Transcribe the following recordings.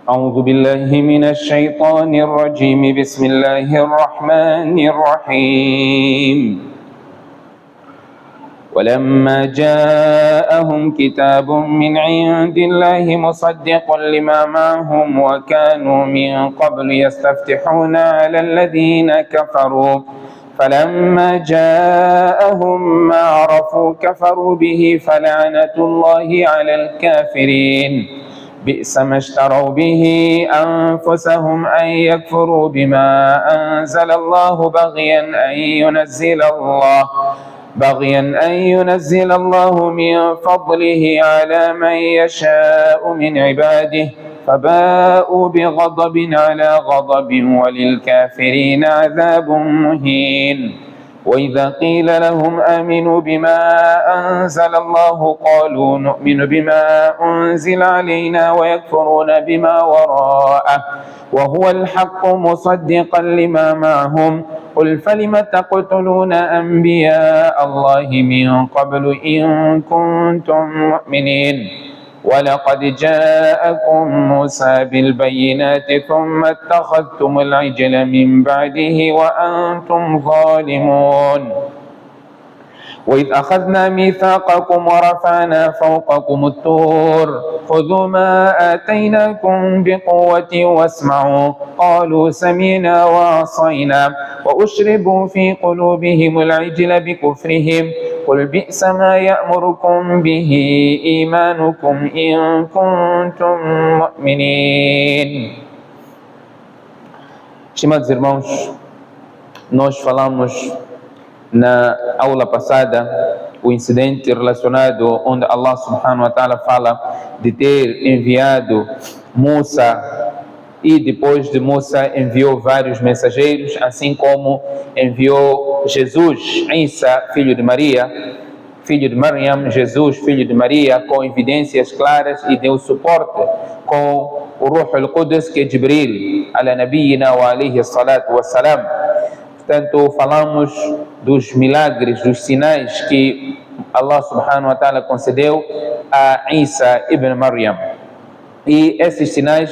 أعوذ بالله من الشيطان الرجيم بسم الله الرحمن الرحيم ولما جاءهم كتاب من عند الله مصدق لما معهم وكانوا من قبل يستفتحون على الذين كفروا فلما جاءهم ما عرفوا كفروا به فلعنة الله على الكافرين بئس ما اشتروا به أنفسهم أن يكفروا بما أنزل الله بغيا أن ينزل الله من فضله على من يشاء من عباده فباءوا بغضب على غضب وللكافرين عذاب مهين وإذا قيل لهم آمنوا بما أنزل الله قالوا نؤمن بما أنزل علينا ويكفرون بما وراءه وهو الحق مصدقا لما معهم قل فلم تقتلون أنبياء الله من قبل إن كنتم مؤمنين ولقد جاءكم موسى بالبينات ثم اتخذتم العجل من بعده وأنتم ظالمون وإذ أخذنا ميثاقكم ورفعنا فوقكم الطور خذوا ما آتيناكم بقوة واسمعوا قالوا سمعنا وعصينا وأشربوا في قلوبهم العجل بكفرهم قل بئس ما يأمركم به إيمانكم إن كنتم مؤمنين. Estimados irmãos, nós falamos na aula passada o incidente relacionado onde Allah subhanahu wa ta'ala fala de ter enviado Musa e depois de Musa enviou vários mensageiros, assim como enviou Jesus, Isa, filho de Maria, filho de Maryam, Jesus, filho de Maria, com evidências claras e deu suporte com o Ruh al-Qudus, que é Jibril, ala nabiyina wa alayhi salatu wa salam. Portanto, falamos dos milagres, dos sinais que Allah subhanahu wa ta'ala concedeu a Isa ibn Maryam. E esses sinais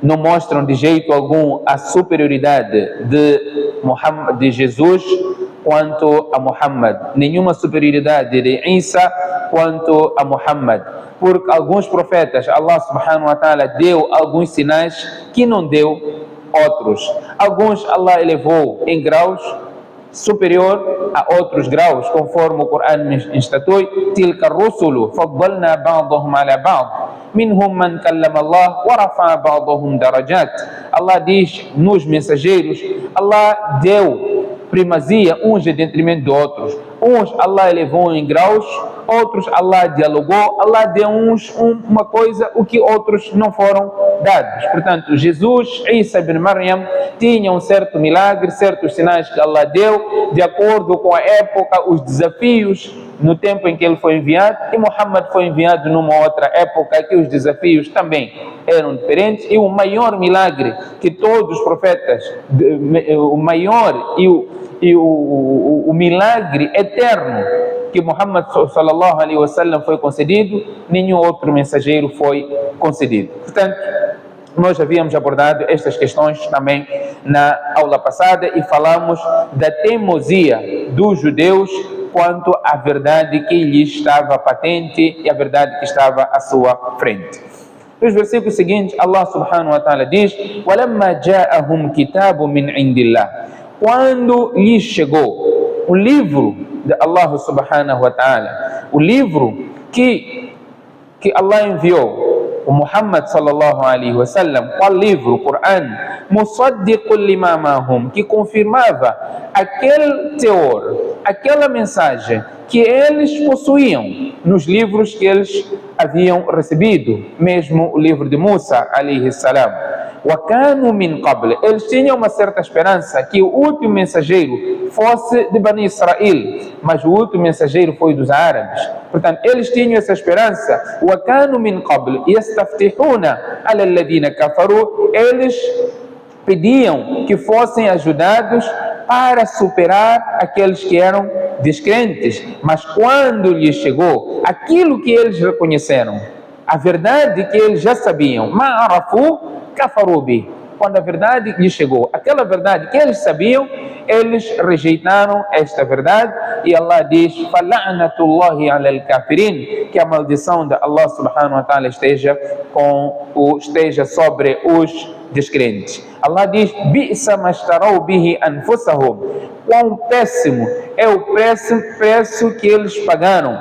não mostram de jeito algum a superioridade de Jesus quanto a Muhammad. Nenhuma superioridade de Isa quanto a Muhammad. Porque alguns profetas, Allah subhanahu wa ta'ala deu alguns sinais que não deu outros. Alguns Allah elevou em graus superior a outros graus, conforme o Corão instatui: tilka rusulu faddalna ba'dahum ala ba'd minhum man kallama Allah wa rafa'a ba'dahum darajat. Allah diz nos mensageiros, Allah deu primazia uns em detrimento de outros. Uns Allah elevou em graus, outros Allah dialogou, Allah deu uns uma coisa o que outros não foram dados. Portanto, Jesus, Isa ibn Maryam, tinha um certo milagre, certos sinais que Allah deu, de acordo com a época, os desafios no tempo em que ele foi enviado, e Muhammad foi enviado numa outra época que os desafios também eram diferentes, e o maior milagre que todos os profetas, o maior e o milagre eterno que Muhammad sallallahu alaihi wasallam foi concedido, nenhum outro mensageiro foi concedido. Portanto, nós havíamos abordado estas questões também na aula passada e falamos da teimosia dos judeus quanto à verdade que lhes estava patente e a verdade que estava à sua frente. Nos versículos seguintes, Allah subhanahu wa ta'ala diz: وَلَمَّا جَاءَهُمْ كِتَابٌ مِنْ عِنْدِ اللَّهِ. Quando lhes chegou o livro de Allah subhanahu wa ta'ala, o livro que Allah enviou, o Muhammad sallallahu alaihi wasallam, qual livro? O Corão, musaddiqul lima ma'hum, que confirmava aquele teor, aquela mensagem que eles possuíam nos livros que eles haviam recebido, mesmo o livro de Musa alaihi salam. وَكَانُوا مِنْ قَبْلِ. Eles tinham uma certa esperança que o último mensageiro fosse de Bani Israel, mas o último mensageiro foi dos árabes. Portanto, eles tinham essa esperança. وَكَانُوا مِنْ قَبْلِ يَسْتَفْتِحُونَ عَلَى الَّذِينَ كَفَرُوا. Eles pediam que fossem ajudados para superar aqueles que eram descrentes. Mas quando lhes chegou aquilo que eles reconheceram, a verdade que eles já sabiam, ma'arafu, kafaru bih. Quando a verdade lhes chegou, aquela verdade que eles sabiam, eles rejeitaram esta verdade, e Allah diz: "Fala'natullahi 'alal kafirin", que a maldição de Allah subhanahu wa ta'ala esteja sobre os descrentes. Allah diz: "Bi'sa mastarau bihi anfusahum", quão péssimo é o preço que eles pagaram.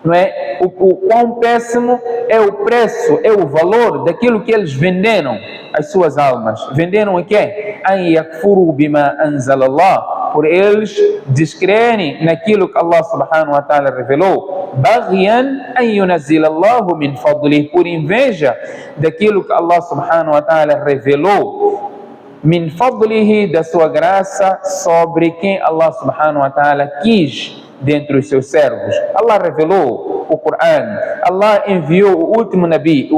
Não é? O quão péssimo é o preço, é o valor daquilo que eles venderam as suas almas. Venderam o quê? An yakfuru bima anzalallah, por eles descrerem naquilo que Allah subhanahu wa ta'ala revelou. Baghyan an yunazzilallahu min fadlih, por inveja daquilo que Allah subhanahu wa ta'ala revelou min fadlihi, da sua graça, sobre quem Allah subhanahu wa ta'ala quis dentre os seus servos. Allah revelou o Coran, Allah enviou o último Nabi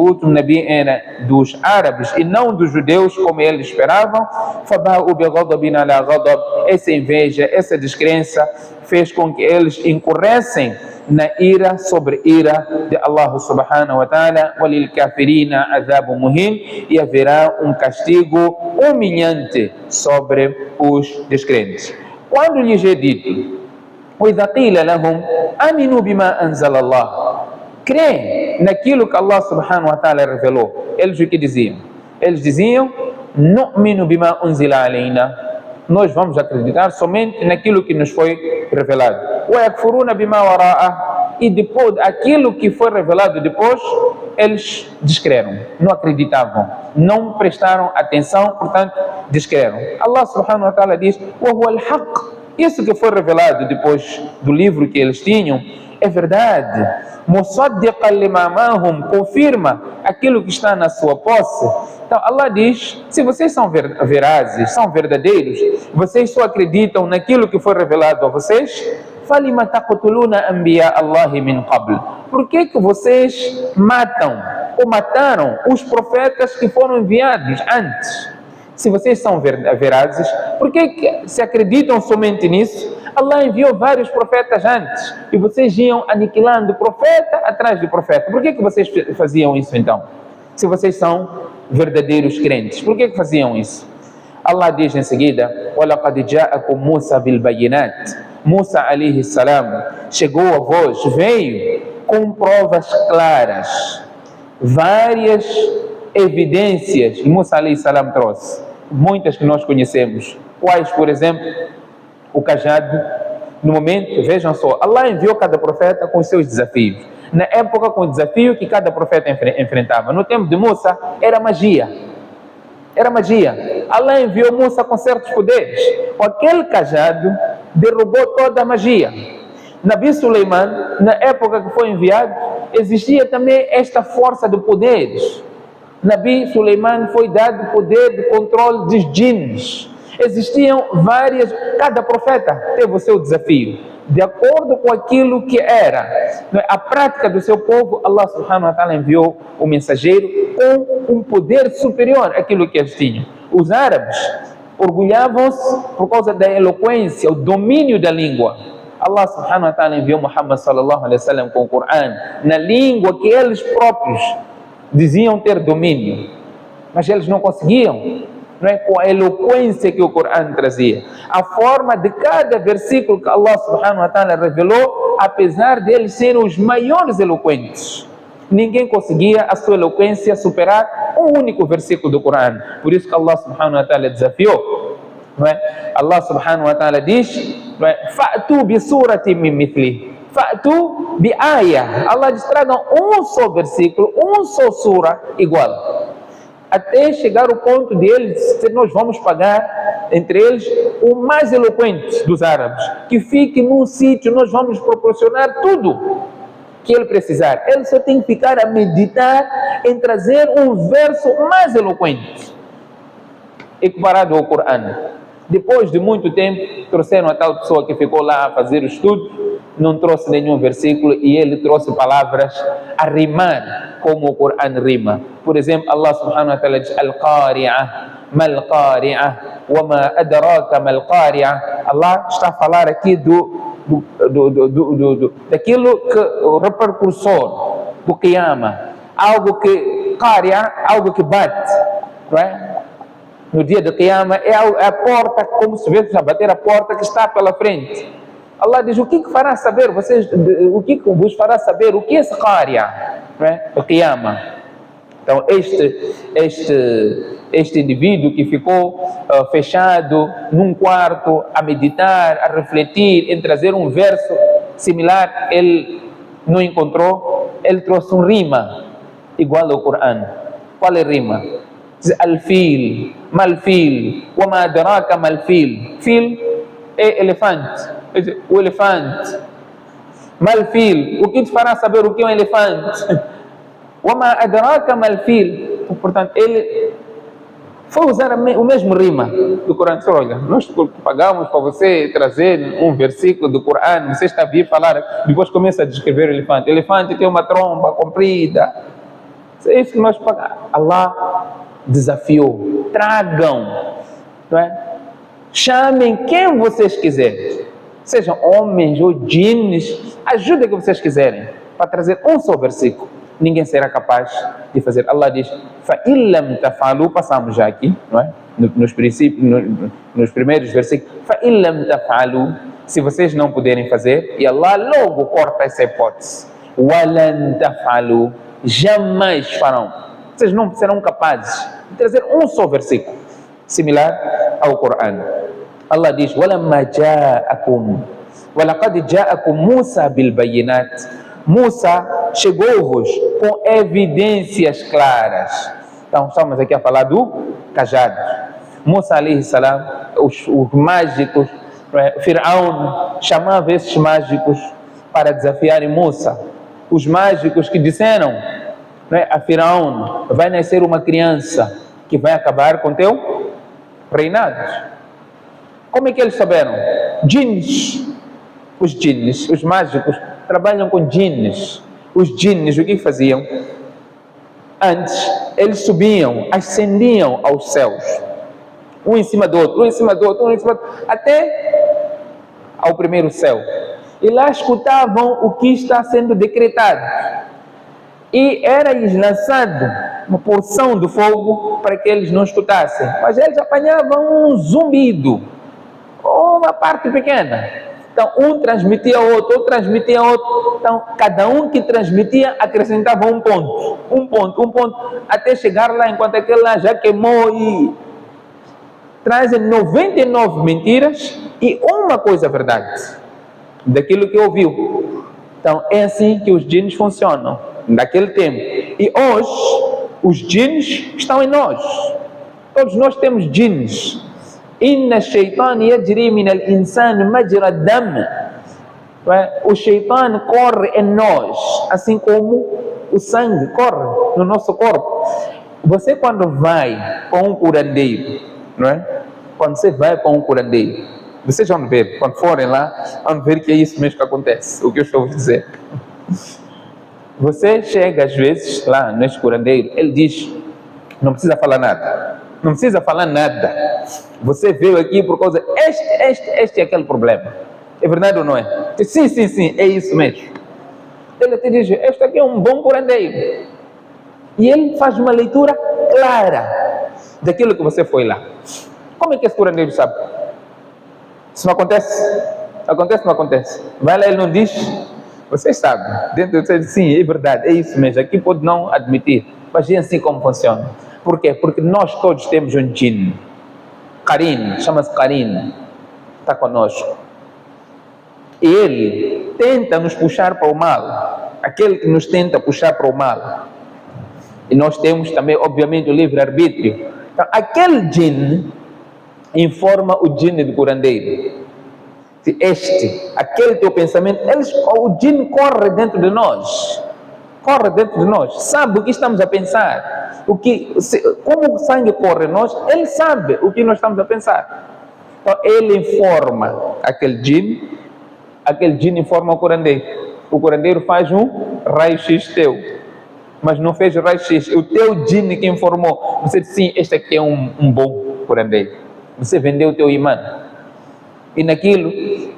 era dos árabes e não dos judeus, como eles esperavam. Faba'u bighadabin ala ghadab, essa inveja, essa descrença fez com que eles incorressem na ira sobre ira de Allah subhanahu wa ta'ala. Walil kafirina adhabu muhin, e haverá um castigo humilhante sobre os descrentes. Quando lhes é dito: وَإِذَا قِيلَ لَهُمْ آمِنُوا بِمَا أَنزَلَ اللَّهُ, crê naquilo que Allah subhanahu wa ta'ala revelou, eles o que diziam? Eles diziam: نُؤْمِنُ بِمَا أُنزِلَ عَلَيْنَا, nós vamos acreditar somente naquilo que nos foi revelado. وَيَكْفُرُونَ بِمَا وَرَاءَهُ, e depois, aquilo que foi revelado depois, eles descreram, não acreditavam, não prestaram atenção, portanto descreram. Allah subhanahu wa ta'ala diz: وَهُوَ الْحَقِّ, isso que foi revelado depois do livro que eles tinham é verdade. Musaddiqan lima ma'ahum, confirma aquilo que está na sua posse. Então Allah diz: se vocês são verazes, são verdadeiros, vocês só acreditam naquilo que foi revelado a vocês, falima taqtuluna anbiya Allahi min qabl, por que vocês matam ou mataram os profetas que foram enviados antes? Se vocês são verazes, por que se acreditam somente nisso? Allah enviou vários profetas antes e vocês iam aniquilando profeta atrás de profeta. Por que vocês faziam isso então? Se vocês são verdadeiros crentes, por que faziam isso? Allah diz em seguida: وَلَقَدْ جَاءَكُمْ مُوسَى بِالْبَيِّنَاتِ, Musa alayhi salam chegou a vós, veio com provas claras, várias evidências Musa alayhi salam trouxe, muitas que nós conhecemos. Quais, por exemplo, o cajado. No momento, vejam só, Allah enviou cada profeta com os seus desafios. Na época, com o desafio que cada profeta enfrentava. No tempo de Musa, era magia. Era magia. Allah enviou Musa com certos poderes. Com aquele cajado, derrubou toda a magia. Nabi Suleiman, na época que foi enviado, existia também esta força de poderes. Nabi Suleiman foi dado poder de controle dos djinns. Existiam várias, cada profeta teve o seu desafio, de acordo com aquilo que era a prática do seu povo. Allah subhanahu wa ta'ala enviou o mensageiro com um poder superior àquilo que eles tinham. Os árabes orgulhavam-se por causa da eloquência, o domínio da língua. Allah subhanahu wa ta'ala enviou Muhammad sallallahu alaihi wasallam com o Coran na língua que eles próprios diziam ter domínio, mas eles não conseguiam, não é? Com a eloquência que o Coran trazia, a forma de cada versículo que Allah subhanahu wa ta'ala revelou, apesar de eles serem os maiores eloquentes, ninguém conseguia a sua eloquência superar um único versículo do Coran. Por isso que Allah subhanahu wa ta'ala desafiou, não é? Allah subhanahu wa ta'ala diz: fa'tu bi surati min mithli, fa'tu bi ayah. Allah diz: tragam um só versículo, um só sura igual, até chegar o ponto de eles, se nós vamos pagar entre eles o mais eloquente dos árabes, que fique num sítio, nós vamos proporcionar tudo que ele precisar. Ele só tem que ficar a meditar em trazer um verso mais eloquente, equiparado ao Coran. Depois de muito tempo, trouxeram a tal pessoa que ficou lá a fazer o estudo, não trouxe nenhum versículo, e ele trouxe palavras a rimar como o Coran rima. Por exemplo, Allah subhanahu wa ta'ala diz: Al-Qari'ah, Mal-Qari'ah, Wa ma adraka Mal-Qari'ah. Allah está a falar aqui daquilo que o repercussor do Qiyamah, algo que Qari'ah, algo que bate. não é? No dia do Qiyamah é a porta, como se vê a bater a porta que está pela frente. Allah diz: o que fará saber vocês, o que vos fará saber o que é Saqária, não é? O Qiyamah. Então este indivíduo que ficou fechado num quarto a meditar, a refletir, em trazer um verso similar, ele não encontrou, ele trouxe um rima igual ao Corão. Qual é a rima? Diz: Al-fil, mal-fil, wa ma adraka mal-fil. Fil é elefante, o elefante. Mal-fil, o que te fará saber o que é um elefante? Wa ma adraka mal-fil. Portanto, ele foi usar o mesmo rima do Corão. Olha, nós pagamos para você trazer um versículo do Corão, você está a vir falar, depois começa a descrever o elefante. O elefante tem uma tromba comprida. É isso que nós pagamos. Allah desafiou: tragam, não é? Chamem quem vocês quiserem, sejam homens ou djinns, ajudem o que vocês quiserem, para trazer um só versículo. Ninguém será capaz de fazer. Allah diz: فَإِلَّمْ تَفْعَلُوا, passamos já aqui, não é? Nos princípios, nos primeiros versículos. فَإِلَّمْ تَفْعَلُوا, se vocês não puderem fazer, e Allah logo corta essa hipótese. وَلَنْ تَفْعَلُوا, jamais farão. Vocês não serão capazes de trazer um só versículo similar ao Corão. Allah diz: وَلَمَّا جَاءَكُمْ وَلَقَدْ جَاءَكُمْ مُوسَى بِالْبَيِّنَاتِ. Musa chegou-vos com evidências claras. Então estamos aqui a falar do cajado. Musa alayhi salam, os mágicos, Firaun chamava esses mágicos para desafiarem Musa. Os mágicos que disseram, a Firaun: vai nascer uma criança que vai acabar com teu reinado. Como é que eles souberam? Djinns. Os djinns, os mágicos, trabalham com djinns. Os djinns, o que faziam? Antes, eles subiam, ascendiam aos céus, um em cima do outro, um em cima do outro, um em cima do outro, até ao primeiro céu. E lá escutavam o que está sendo decretado. E era-lhes lançado uma porção de fogo para que eles não escutassem. Mas eles apanhavam um zumbido, uma parte pequena. Então, um transmitia ao outro, outro transmitia ao outro. Então, cada um que transmitia acrescentava um ponto, até chegar lá, enquanto aquele lá já queimou, e trazem 99 mentiras e uma coisa verdade, daquilo que ouviu. Então, é assim que os djinns funcionam, naquele tempo. E hoje, os djinns estão em nós. Todos nós temos djinns. Inna shaitan yajri min al-insan majra dam. O shaitan corre em nós, assim como o sangue corre no nosso corpo. Você, quando vai para um curandeiro, não é? Quando você vai para um curandeiro, vocês vão ver, quando forem lá, vão ver que é isso mesmo que acontece, o que eu estou a dizer. Você chega às vezes lá neste curandeiro, ele diz: não precisa falar nada. Não precisa falar nada. Você veio aqui por causa este é aquele problema. É verdade ou não é? Sim, é isso mesmo. Ele te diz: este aqui é um bom curandeiro. E ele faz uma leitura clara daquilo que você foi lá. Como é que esse curandeiro sabe? Isso não acontece? Acontece ou não acontece? Vai lá, ele não diz. Você sabe. Dentro de você diz: sim, é verdade, é isso mesmo. Aqui pode não admitir, mas é assim como funciona. Por quê? Porque nós todos temos um djinn. Qarin, chama-se Qarin. Está conosco. E ele tenta nos puxar para o mal. Aquele que nos tenta puxar para o mal. E nós temos também, obviamente, o livre-arbítrio. Então, aquele djinn informa o djinn do curandeiro. Aquele teu pensamento, o djinn corre dentro de nós. Corre dentro de nós, sabe o que estamos a pensar, como o sangue corre em nós, ele sabe o que nós estamos a pensar. Então ele informa aquele djinn informa o curandeiro faz um raio-x teu, mas não fez raio-x, o teu djinn que informou. Você disse: sim, este aqui é um bom curandeiro. Você vendeu o teu imã, e naquilo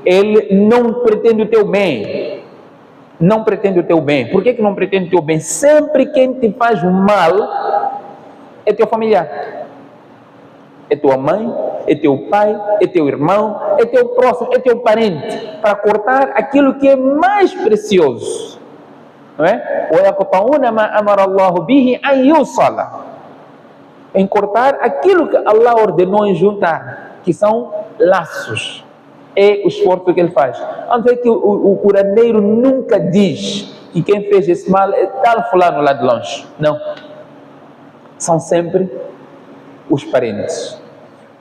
ele não pretende o teu bem. Não pretende o teu bem. Por que não pretende o teu bem? Sempre quem te faz o mal é teu familiar. é tua mãe, é teu pai, é teu irmão, é teu próximo, é teu parente, para cortar aquilo que é mais precioso, não é? وَيَقْطَعُونَ مَا أَمَرَ اللَّهُ بِهِ أَنْ يُوصَلَ, em cortar aquilo que Allah ordenou em juntar, que são laços. É o esforço que ele faz. Vamos ver que o curandeiro nunca diz que quem fez esse mal é tal fulano lá de longe. Não. São sempre os parentes.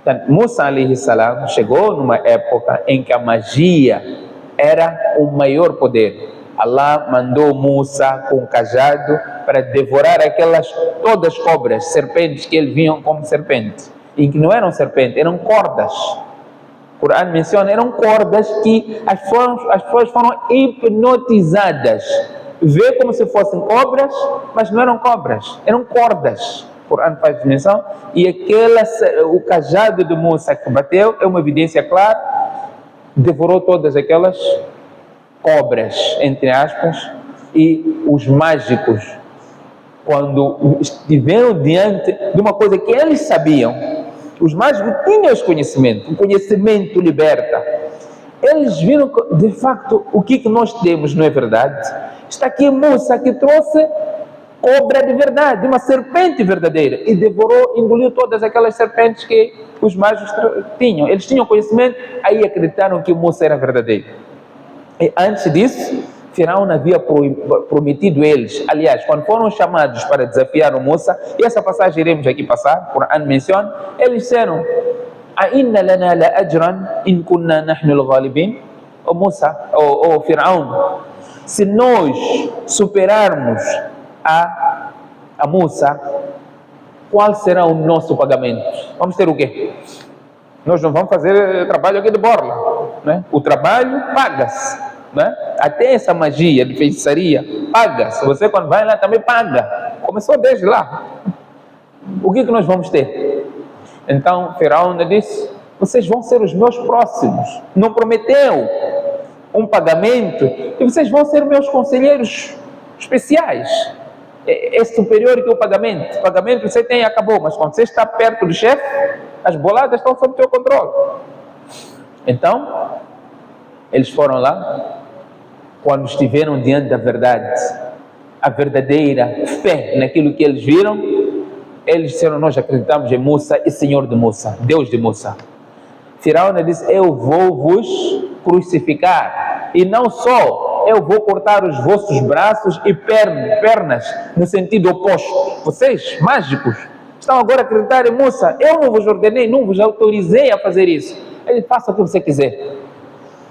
Portanto, Musa alayhi salam chegou numa época em que a magia era o maior poder. Allah mandou Musa com um cajado para devorar aquelas todas cobras, serpentes que eles viam como serpentes, e que não eram serpentes, eram cordas. O Corão menciona, eram cordas que as pessoas foram hipnotizadas. Vê como se fossem cobras, mas não eram cobras, eram cordas. O Corão faz menção, e o cajado de Musa que bateu é uma evidência clara, devorou todas aquelas cobras, entre aspas, e os mágicos, quando estiveram diante de uma coisa que eles sabiam, os mágicos tinham esse conhecimento, o conhecimento liberta. Eles viram que, de facto, o que nós temos não é verdade. Está aqui Musa que trouxe cobra de verdade, uma serpente verdadeira, e devorou, engoliu todas aquelas serpentes que os mágicos tinham. Eles tinham conhecimento, aí acreditaram que Musa era verdadeiro. E antes disso, Firaun havia prometido eles, aliás, quando foram chamados para desafiar o Musa, e essa passagem iremos aqui passar, o Corão menciona, eles disseram: "Ainna lana la ajran in kunna nahnu al-ghalibin?" O Musa, o Firaun, se nós superarmos a Musa, qual será o nosso pagamento? Vamos ter o quê? Nós não vamos fazer trabalho aqui de borla, né? O trabalho paga-se, né? Até essa magia de feitiçaria paga-se. Você quando vai lá também paga. Começou desde lá. O que nós vamos ter? Então Firaun disse: vocês vão ser os meus próximos. Não prometeu um pagamento, e vocês vão ser meus conselheiros especiais. É superior que o pagamento. O pagamento você tem e acabou, mas quando você está perto do chefe, as boladas estão sob teu controle. Então, eles foram lá, quando estiveram diante da verdade, a verdadeira fé naquilo que eles viram, eles disseram: nós acreditamos em Musa e Senhor de Musa, Deus de Musa. Firaun disse: eu vou vos crucificar, e não só, eu vou cortar os vossos braços e pernas, no sentido oposto. Vocês, mágicos, estão agora a acreditar em Musa. Eu não vos ordenei, não vos autorizei a fazer isso. Ele faça o que você quiser.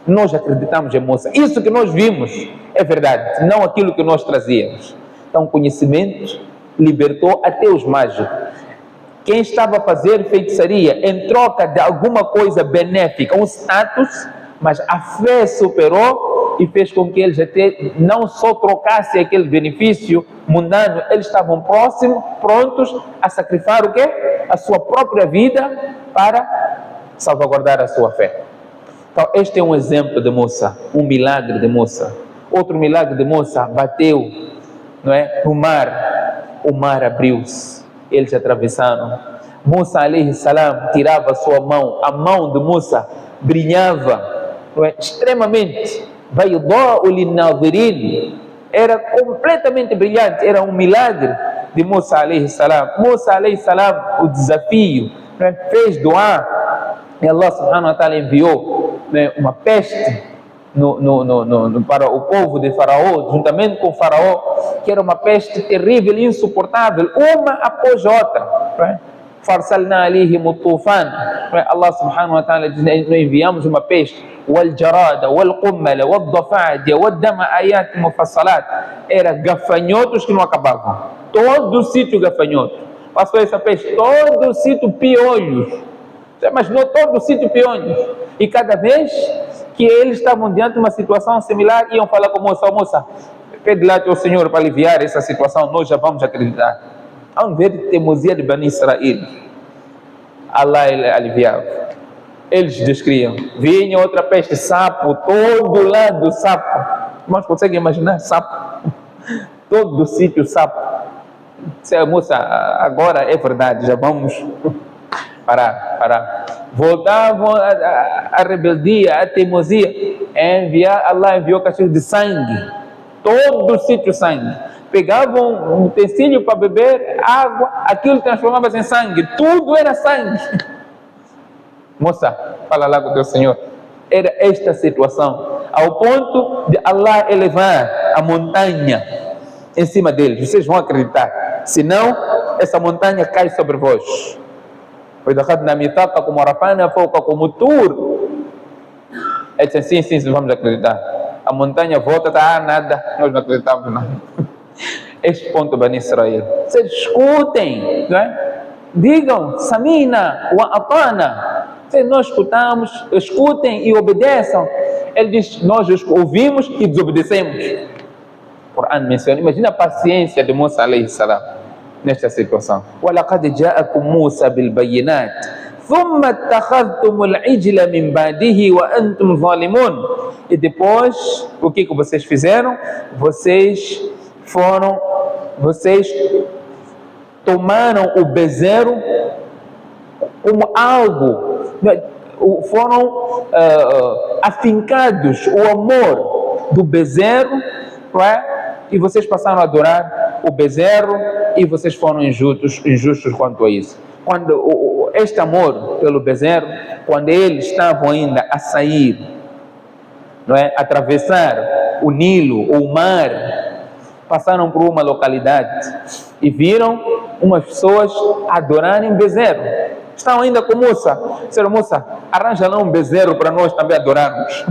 Nós acreditamos em Musa. Isso que nós vimos é verdade, não aquilo que nós trazíamos. Então, o conhecimento libertou até os mágicos. Quem estava a fazer feitiçaria em troca de alguma coisa benéfica, um status, mas a fé superou e fez com que eles até não só trocassem aquele benefício mundano, eles estavam próximos, prontos a sacrificar o quê? A sua própria vida para salvaguardar a sua fé. Então este é um exemplo de Musa, um milagre de Musa. Outro milagre de Musa, bateu, não é, no mar, o mar abriu-se, eles atravessaram. Musa alayhi salam tirava a sua mão, a mão de Musa brilhava, não é, extremamente, bayda'u lin-nadhirin, era completamente brilhante, era um milagre de Musa alayhi salam. Musa alayhi salam, o desafio, não é, fez doar, e Allah subhanahu wa ta'ala enviou, né, uma peste para o povo de Faraó, juntamente com o Faraó, que era uma peste terrível e insuportável, uma após outra. Farsalna alihim tufan. Allah subhanahu wa ta'ala diz: nós enviamos uma peste, wal jarada, wal qummala, wal dafa'dia, wal dama ayat mufassalat. Era gafanhotos que não acabavam, todo o sítio gafanhoto. Passou essa peste, todo o sítio piolhos. Você imaginou todo o sítio piolhos? E cada vez que eles estavam diante de uma situação similar, iam falar com Musa: moça, pede lá teu Senhor para aliviar essa situação, nós já vamos acreditar. Vamos ver a teimosia de Bani Israel. Allah ele aliviava. Eles descriam. Vinha outra peste, sapo, todo lado sapo. Mas conseguem imaginar sapo? Todo o sítio sapo. Moça, agora é verdade, já vamos parar. Voltavam a rebeldia, a teimosia. Allah enviou cachorro de sangue. Todo o sítio sangue. Pegavam um utensílio para beber água, aquilo transformava-se em sangue. Tudo era sangue. Moça, fala lá com o teu Senhor. Era esta situação, ao ponto de Allah elevar a montanha em cima deles. Vocês vão acreditar. Senão, essa montanha cai sobre vós. وإذا أخذنا ميثاقكم ورفعنا فوقكم الطور. É assim, sim, vamos acreditar. A montanha volta, nada, nós não acreditamos nada. Este ponto, Bani Israel. Vocês escutem, não é? Digam, Samina wa atana. Nós escutamos, escutem e obedeçam. Ele diz, nós ouvimos e desobedecemos. O Coran menciona, imagina a paciência de Musa alayhi salam nesta situação. وَلَقَدْ جَاءَكُمْ مُوسَى بِالْبَيِّنَاتِ ثُمَّ اتَّخَذْتُمُ الْعِجْلَ مِنْ بَعْدِهِ وَأَنْتُمْ ظَالِمُونَ. E depois, o que vocês fizeram? Vocês tomaram o bezerro como algo, foram afincados o amor do bezerro, não é? E vocês passaram a adorar o bezerro e vocês foram injustos quanto a isso. Quando este amor pelo bezerro, quando eles estavam ainda a sair, não é? Atravessar o Nilo ou o mar, passaram por uma localidade e viram umas pessoas adorarem bezerro. Estavam ainda com Musa. Disseram, Musa, arranja lá um bezerro para nós também adorarmos.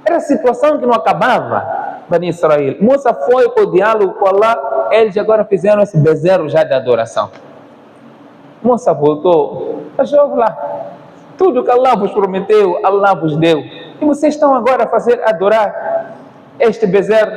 Era a situação que não acabava, Bani Israel. Musa foi com o diálogo com Allah, eles agora fizeram esse bezerro já de adoração. Musa voltou, achou lá, tudo que Allah vos prometeu, Allah vos deu. E vocês estão agora a fazer adorar este bezerro.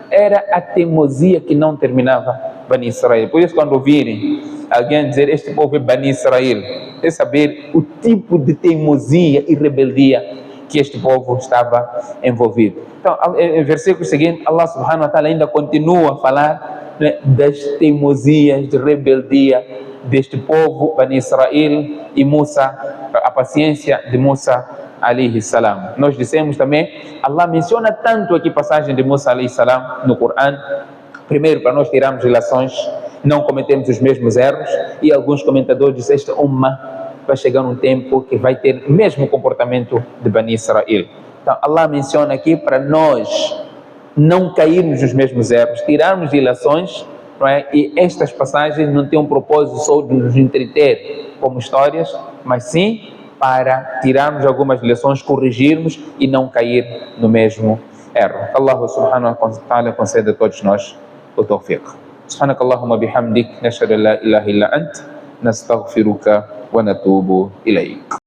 Era a teimosia que não terminava, Bani Israel. Por isso, quando ouvirem alguém dizer este povo é Bani Israel, é saber o tipo de teimosia e rebeldia que este povo estava envolvido. Então, no versículo seguinte, Allah subhanahu wa ta'ala ainda continua a falar, né, das teimosias, de rebeldia deste povo, Bani Israel, e Musa, a paciência de Musa alayhi salam. Nós dissemos também, Allah menciona tanto aqui a passagem de Musa alayhi salam no Coran, primeiro para nós tirarmos relações, não cometemos os mesmos erros, e alguns comentadores dizem, esta ummah vai chegar um tempo que vai ter o mesmo comportamento de Bani Israel. Então Allah menciona aqui para nós não cairmos nos mesmos erros, tirarmos ilações, não é? E estas passagens não têm um propósito só de nos entreter como histórias, mas sim para tirarmos algumas lições, corrigirmos e não cair no mesmo erro. Allah subhanahu wa ta'ala conceda a todos nós o tawfiq. Subhanak Allahumma bihamdik, nashhadu an la ilaha illa ant, nastaghfiruka wa natubu ilayk.